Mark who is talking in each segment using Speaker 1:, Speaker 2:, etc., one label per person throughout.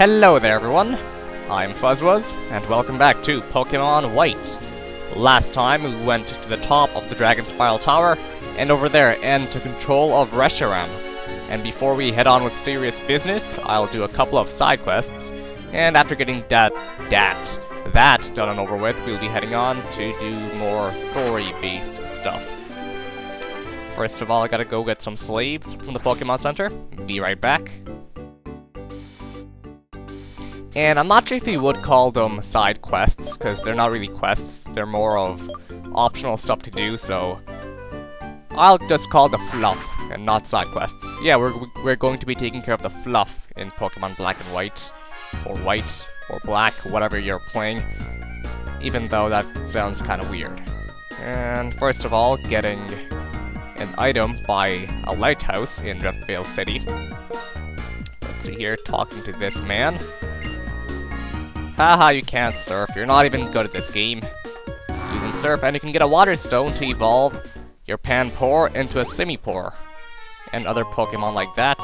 Speaker 1: Hello there everyone, I'm Fuzzwuzz, and welcome back to Pokémon White. Last time we went to the top of the Dragon Spiral Tower, and over there, and took control of Reshiram. And before we head on with serious business, I'll do a couple of side quests, and after getting that done and over with, we'll be heading on to do more story-based stuff. First of all, I gotta go get some slaves from the Pokemon Center. Be right back. And I'm not sure if you would call them side quests, because they're not really quests, they're more of optional stuff to do, so I'll just call the Fluff, and not side quests. Yeah, we're going to be taking care of the Fluff in Pokemon Black and White, or Black, whatever you're playing, even though that sounds kind of weird. And first of all, getting an item by a lighthouse in Driftvale City. Let's see here, talking to this man. Haha, you can't surf, you're not even good at this game. Using surf, and you can get a water stone to evolve your Panpour into a Simipour. And other Pokemon like that.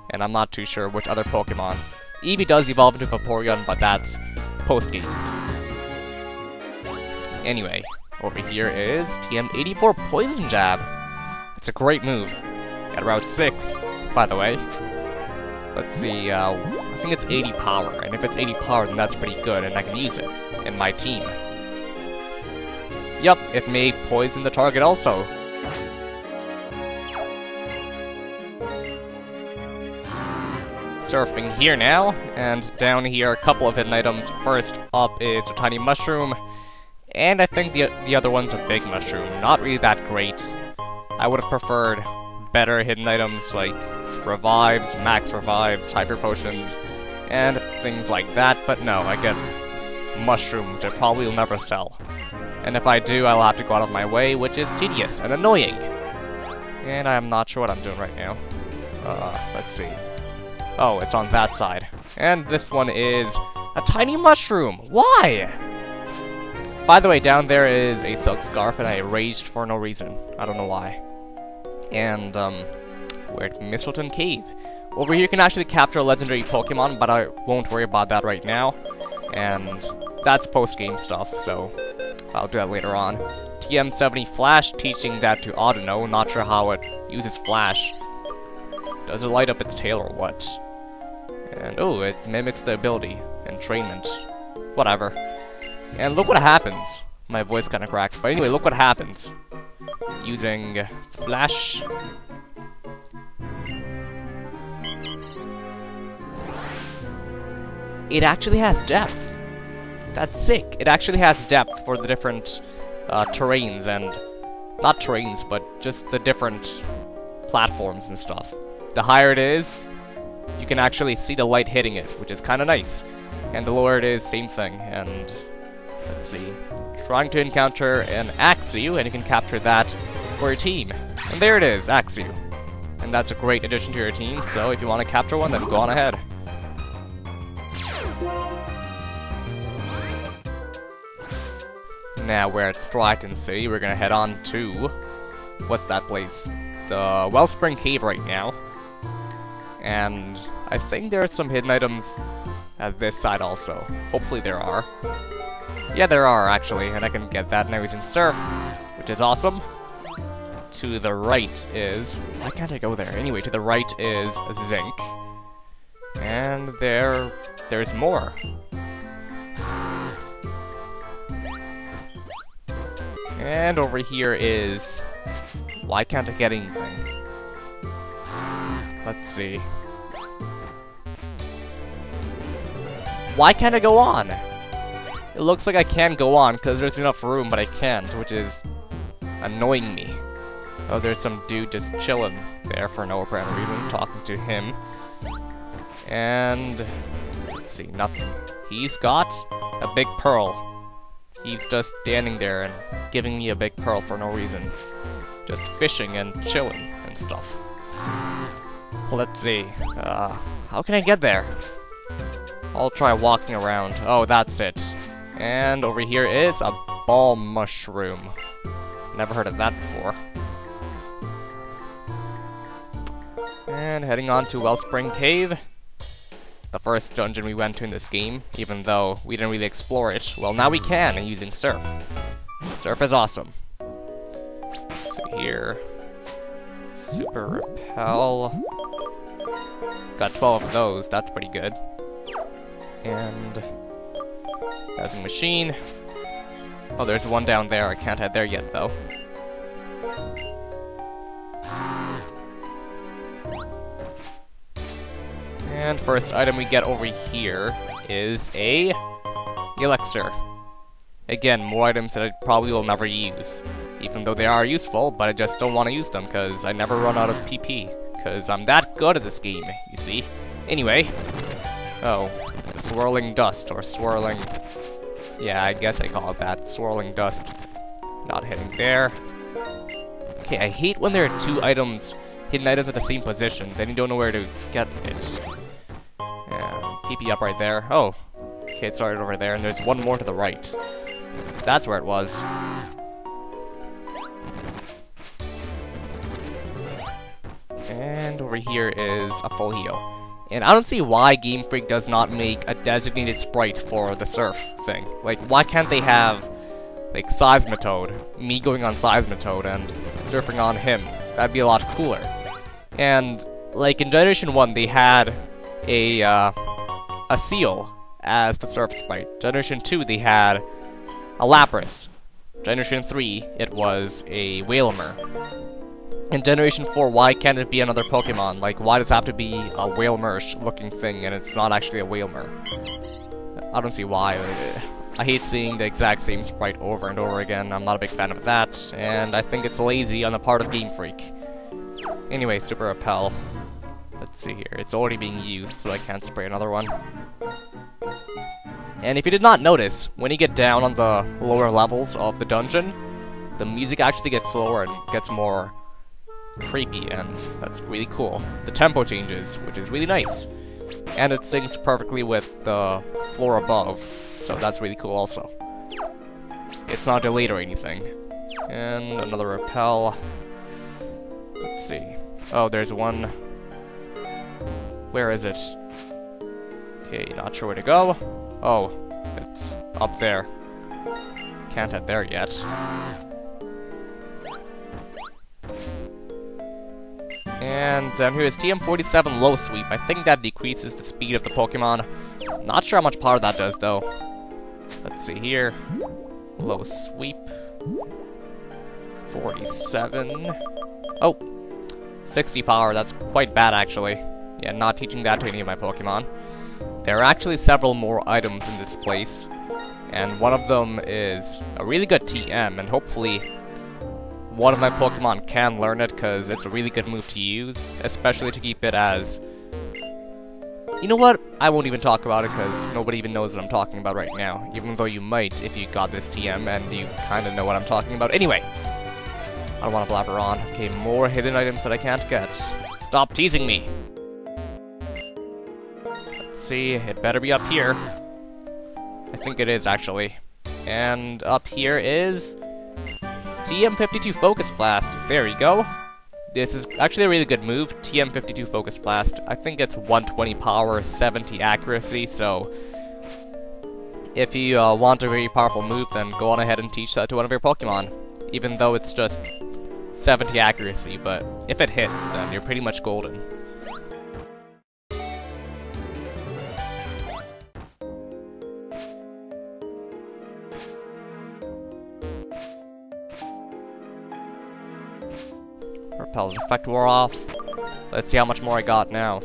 Speaker 1: And I'm not too sure which other Pokemon. Eevee does evolve into Vaporeon, but that's post-game. Anyway, over here is TM84 Poison Jab. It's a great move. At Route 6, by the way. Let's see, I think it's 80 power, and if it's 80 power, then that's pretty good, and I can use it in my team. Yup, it may poison the target also. Surfing here now, and down here, a couple of hidden items. First up is a tiny mushroom, and I think the other one's a big mushroom. Not really that great. I would have preferred better hidden items like revives, max revives, hyper potions, and things like that, but no, I get mushrooms that probably will never sell. And if I do, I'll have to go out of my way, which is tedious and annoying. And I'm not sure what I'm doing right now. Let's see. Oh, it's on that side. And this one is a tiny mushroom. Why? By the way, down there is a silk scarf, and I raged for no reason. I don't know why. And, we're at Mistleton Cave. Over here you can actually capture a legendary Pokemon, but I won't worry about that right now. And that's post-game stuff, so I'll do that later on. TM70 Flash, teaching that to Audino. Not sure how it uses Flash. Does it light up its tail or what? And oh, it mimics the ability. Entrainment. Whatever. And look what happens. My voice kinda cracked, but anyway, look what happens. Using Flash. It actually has depth. That's sick. It actually has depth for the different terrains, and not terrains, but just the different platforms and stuff. The higher it is, you can actually see the light hitting it, which is kind of nice. And the lower it is, same thing. And let's see, trying to encounter an Axew, and you can capture that for your team. And there it is, Axew. And that's a great addition to your team, so if you want to capture one, then go on ahead. Now we're at Striaton City, we're gonna head on to... what's that place? The Wellspring Cave right now. And I think there are some hidden items at this side also. Hopefully there are. Yeah, there are actually, and I can get that now using Surf, which is awesome. To the right is... why can't I go there? Anyway, to the right is Zinc. And there's more. And over here is... why can't I get anything? Let's see. Why can't I go on? It looks like I can go on because there's enough room, but I can't, which is annoying me. Oh, there's some dude just chilling there for no apparent reason, talking to him. And... let's see, nothing. He's got a big pearl. He's just standing there and giving me a big pearl for no reason. Just fishing and chilling and stuff. Let's see. How can I get there? I'll try walking around. Oh, that's it. And over here is a ball mushroom. Never heard of that before. And heading on to Wellspring Cave. the first dungeon we went to in this game, even though we didn't really explore it. Well, now we can using Surf. Surf is awesome. So here, Super Repel. Got 12 of those, that's pretty good. And Housing Machine. Oh, there's one down there, I can't head there yet though. And first item we get over here is a Elixir. Again, more items that I probably will never use. Even though they are useful, but I just don't want to use them because I never run out of PP. Because I'm that good at this game, you see. Anyway. Oh, swirling dust, or swirling... Yeah, I guess I call it that. Swirling dust. Not hitting there. Okay, I hate when there are two items, hidden items at the same position, then you don't know where to get it. PP up right there. Oh, okay, it started over there, and there's one more to the right. That's where it was. And over here is a full heal. And I don't see why Game Freak does not make a designated sprite for the surf thing. Like, why can't they have, like, Seismitoad, me going on Seismitoad and surfing on him? That'd be a lot cooler. And, like, in Generation 1, they had a seal as the surf sprite. Generation 2, they had a Lapras. Generation 3, it was a Wailmer. In Generation 4, why can't it be another Pokemon? Like, why does it have to be a Wailmer-looking thing and it's not actually a Wailmer? I don't see why. I hate seeing the exact same sprite over and over again. I'm not a big fan of that, and I think it's lazy on the part of Game Freak. Anyway, Super Repel. Let's see here. It's already being used, so I can't spray another one. And if you did not notice, when you get down on the lower levels of the dungeon, the music actually gets slower and gets more creepy, and that's really cool. The tempo changes, which is really nice. And it syncs perfectly with the floor above, so that's really cool also. It's not delayed or anything. And another Repel. Let's see. Oh, there's one. Where is it? Okay, not sure where to go. Oh, it's up there. Can't head there yet. And down here is TM47 Low Sweep. I think that decreases the speed of the Pokemon. Not sure how much power that does, though. Let's see here. Low Sweep. 47. Oh! 60 power, that's quite bad, actually. Yeah, not teaching that to any of my Pokemon. There are actually several more items in this place. And one of them is a really good TM, and hopefully one of my Pokemon can learn it, because it's a really good move to use, especially to keep it as... You know what? I won't even talk about it, because nobody even knows what I'm talking about right now, even though you might if you got this TM and you kind of know what I'm talking about. Anyway, I don't want to blabber on. Okay, more hidden items that I can't get. Stop teasing me! Let's see, it better be up here. I think it is, actually. And up here is... TM52 Focus Blast. There you go. This is actually a really good move, TM52 Focus Blast. I think it's 120 power, 70 accuracy, so... If you want a very powerful move, then go on ahead and teach that to one of your Pokemon. Even though it's just 70 accuracy, but if it hits, then you're pretty much golden. Repel's effect wore off. Let's see how much more I got now.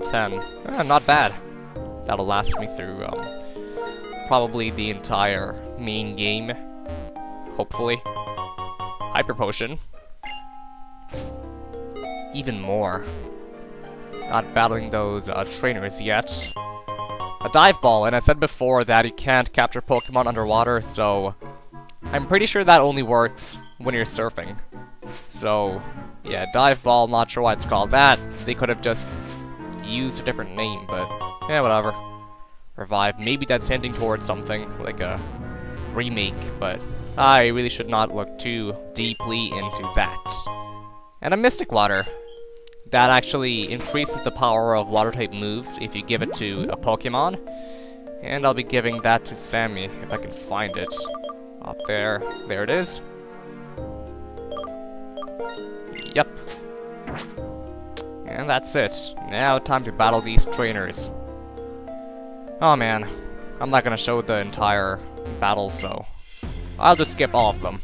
Speaker 1: 10. Not bad. That'll last me through, probably the entire main game. Hopefully. Hyper Potion. Even more. Not battling those, trainers yet. A Dive Ball, and I said before that you can't capture Pokemon underwater, so... I'm pretty sure that only works when you're surfing. So, yeah, Dive Ball, not sure why it's called that. They could have just used a different name, but yeah, whatever. Revive, maybe that's hinting towards something, like a remake, but I really should not look too deeply into that. And a Mystic Water. that actually increases the power of water-type moves if you give it to a Pokemon. And I'll be giving that to Sammy, if I can find it. Up there. There it is. Yep. And that's it. Now time to battle these trainers. Oh man, I'm not gonna show the entire battle, so I'll just skip all of them.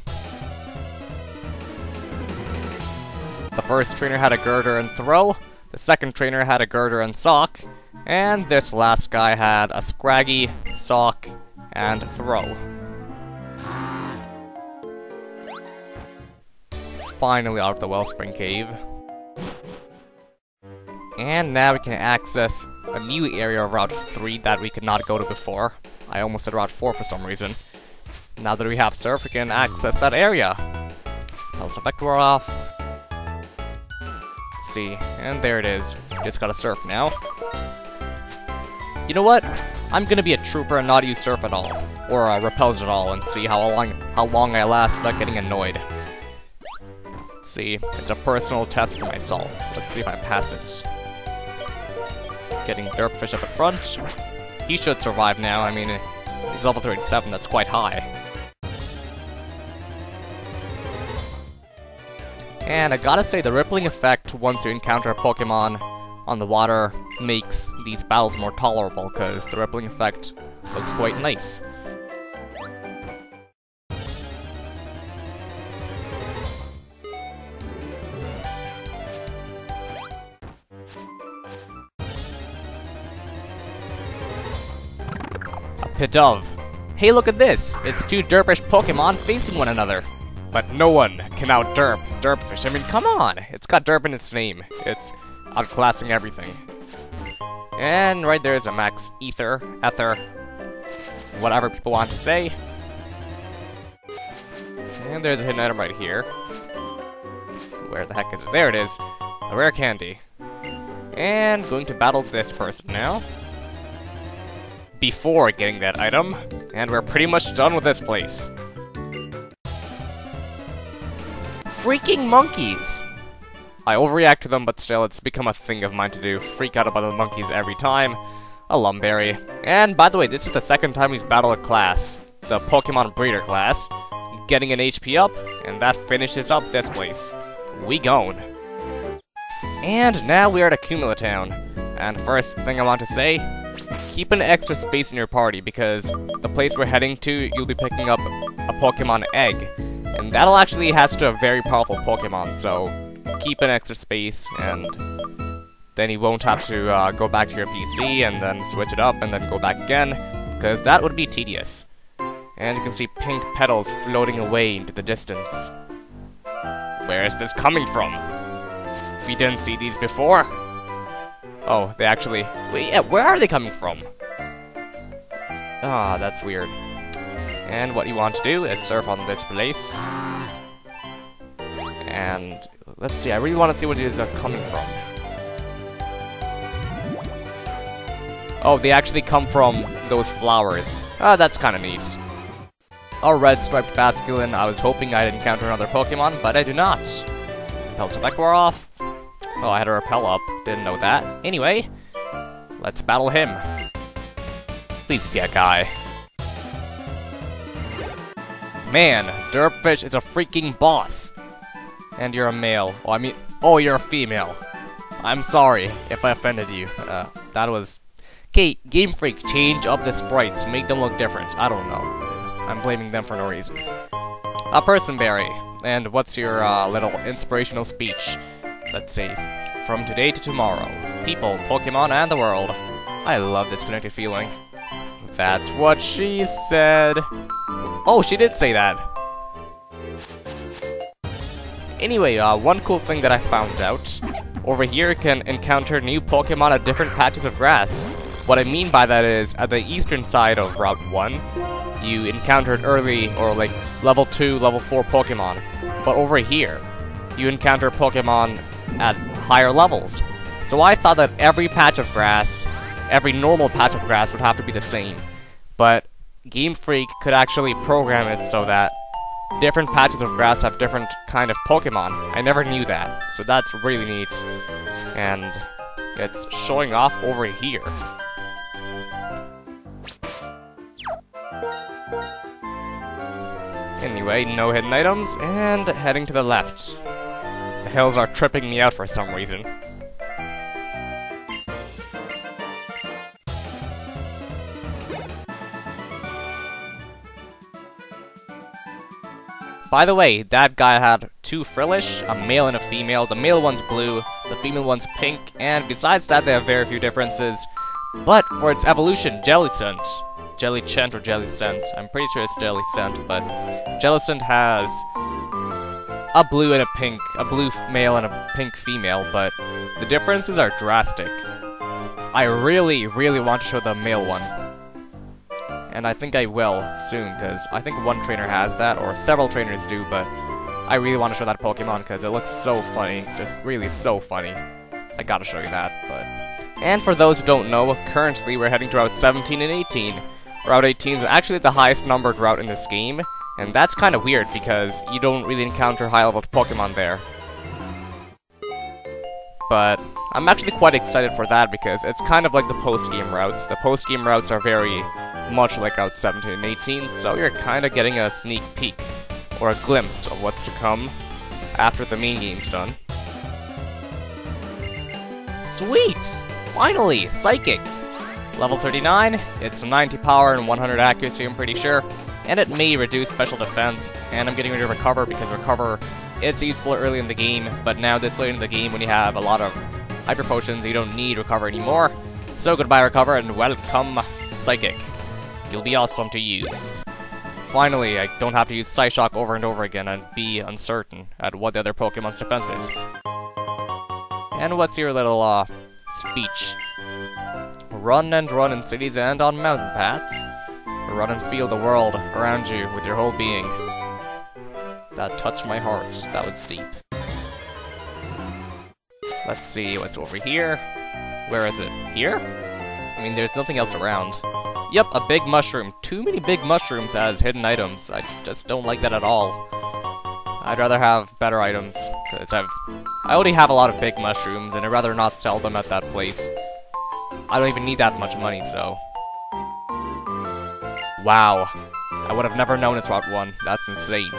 Speaker 1: The first trainer had a girder and throw, the second trainer had a girder and sock, and this last guy had a scraggy, sock, and throw. Finally out of the Wellspring Cave. And now we can access a new area of Route 3 that we could not go to before. I almost said Route 4 for some reason. Now that we have Surf, we can access that area. Pulse effect wore off. Let's see, and there it is. Just gotta Surf now. You know what? I'm gonna be a trooper and not use Surf at all. Or Repels at all, and see how long I last without getting annoyed. Let's see, it's a personal test for myself. Let's see if I pass it. Getting Derpfish up at front. He should survive now. I mean, he's level 37, that's quite high. And I gotta say, the rippling effect once you encounter a Pokemon on the water makes these battles more tolerable, because the rippling effect looks quite nice. Pidove. Hey, look at this! It's two Derpish Pokemon facing one another. But no one can out-derp Derpfish. I mean, come on! It's got derp in its name. It's outclassing everything. And right there is a max Ether, whatever people want to say. And there's a hidden item right here. Where the heck is it? There it is. A rare candy. And going to battle this person now. Before getting that item, and we're pretty much done with this place. Freaking monkeys! I overreact to them, but still, it's become a thing of mine to do. Freak out about the monkeys every time. A Lumberry. And by the way, this is the second time we've battled a class. The Pokemon Breeder class. Getting an HP up, and that finishes up this place. We gone. And now we are at Accumula Town. And first thing I want to say, keep an extra space in your party, because the place we're heading to, you'll be picking up a Pokemon Egg. And that'll actually hatch to a very powerful Pokemon, so keep an extra space, and then you won't have to go back to your PC and then switch it up and then go back again, because that would be tedious. And you can see pink petals floating away into the distance. Where is this coming from? We didn't see these before. Oh, they actually... Wait, yeah, where are they coming from? Ah, that's weird. And what you want to do is surf on this place. And let's see, I really want to see what it is they're coming from. Oh, they actually come from those flowers. Ah, that's kind of neat. A red striped Basculin. I was hoping I'd encounter another Pokemon, but I do not. Pulse effect wore off. Oh, I had a repel up. Didn't know that. Anyway, let's battle him. Please be a guy. Man, Derpfish is a freaking boss. And you're a male. Oh, I mean, oh, you're a female. I'm sorry if I offended you. That was... Okay, Game Freak, change up the sprites. Make them look different. I don't know. I'm blaming them for no reason. A Personberry. And what's your little inspirational speech? Let's see. From today to tomorrow. People, Pokemon, and the world. I love this connected feeling. That's what she said. Oh, she did say that. Anyway, one cool thing that I found out. Over here, you can encounter new Pokemon at different patches of grass. What I mean by that is, at the eastern side of Route 1, you encountered early, or like, level 2, level 4 Pokemon. But over here, you encounter Pokemon at higher levels. So I thought that every patch of grass, every normal patch of grass would have to be the same. But Game Freak could actually program it so that different patches of grass have different kind of Pokemon. I never knew that, so that's really neat. And it's showing off over here. Anyway, no hidden items, and heading to the left. The hills are tripping me out for some reason. By the way, that guy had two Frillish, a male and a female. The male one's blue, the female one's pink, and besides that they have very few differences. But for its evolution, Jellicent, Jellicent or Jellicent, I'm pretty sure it's Jellicent, but Jellicent has a blue and a pink, a blue male and a pink female, but the differences are drastic. I really want to show the male one. And I think I will soon, because I think one trainer has that, or several trainers do, but I really want to show that Pokemon because it looks so funny, just really so funny. I gotta show you that, but... And for those who don't know, currently we're heading to Route 17 and 18. Route 18 is actually the highest numbered route in this game, and that's kind of weird because you don't really encounter high-leveled Pokemon there. But I'm actually quite excited for that because it's kind of like the post-game routes. The post-game routes are very much like Route 17 and 18, so you're kind of getting a sneak peek, or a glimpse of what's to come after the main game's done. Sweet! Finally! Psychic! Level 39, it's 90 power and 100 accuracy, I'm pretty sure, and it may reduce special defense, and I'm getting rid of Recover because Recover, it's useful early in the game, but now this late in the game when you have a lot of Hyper Potions, you don't need Recover anymore. So goodbye Recover and welcome Psychic. You'll be awesome to use. Finally, I don't have to use Psyshock over and over again and be uncertain at what the other Pokemon's defense is. And what's your little, speech? Run and run in cities and on mountain paths. Run and feel the world around you with your whole being. That touched my heart. That was deep. Let's see what's over here. Where is it? Here? I mean, there's nothing else around. Yep, a big mushroom. Too many big mushrooms as hidden items. I just don't like that at all. I'd rather have better items, because I already have a lot of big mushrooms, and I'd rather not sell them at that place. I don't even need that much money, so... Wow. I would have never known it's Route 1. That's insane.